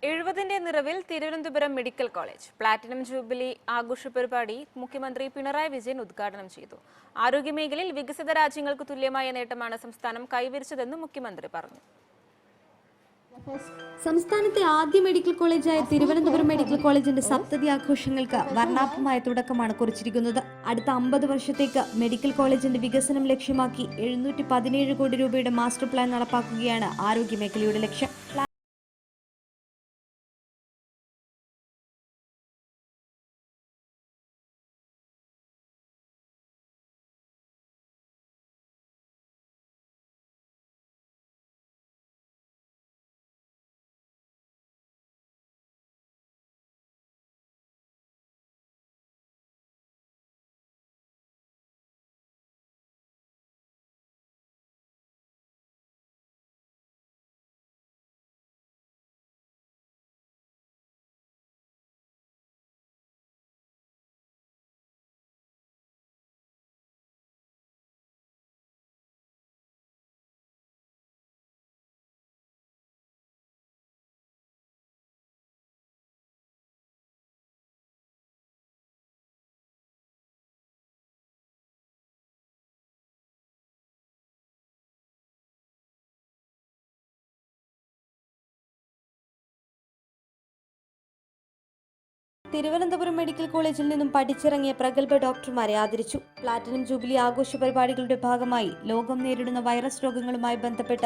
70ന്റെ നിറവിൽ Thiruvananthapuram medical college platinum jubilee ആഘോഷ പരിപാടി മുഖ്യമന്ത്രി പിണറായി വിജയൻ ഉദ്ഘാടനം ചെയ്തു. ആരോഗ്യമേഖലയിൽ വികസിത രാജ്യങ്ങൾക്ക് തുല്യമായ നേട്ടമാണ് സംസ്ഥാനം കൈവരിച്ചതെന്നും മുഖ്യമന്ത്രി പറഞ്ഞു. സംസ്ഥാനത്തെ ആദ്യ മെഡിക്കൽ കോളേജായ തിരുവനന്തപുരം മെഡിക്കൽ കോളേജിന്റെ സപ്തതി ആഘോഷങ്ങൾക്ക് വർണ്ണാഭമായ തുടക്കമാണ് കുറിച്ചിരിക്കുന്നത്. അടുത്ത 50 വർഷത്തേക്ക് മെഡിക്കൽ കോളേജിന്റെ വികസനം ലക്ഷ്യമാക്കി 717 കോടി രൂപയുടെ മാസ്റ്റർ പ്ലാൻ നടപ്പാക്കുകയാണ് ആരോഗ്യമേഖലയുടെ ലക്ഷ്യം. തിരുവനന്തപുരം മെഡിക്കൽ കോളേജിൽ നിന്നും പഠിച്ചിറങ്ങിയ പ്രഗത്ഭ ഡോക്ടർമാരെ ആദരിച്ചു. പ്ലാറ്റിനം ജൂബിലി ആഘോഷ പരിപാടികളുടെ ഭാഗമായി ലോകം നേരിടുന്ന വൈറസ് രോഗങ്ങളുമായി ബന്ധപ്പെട്ട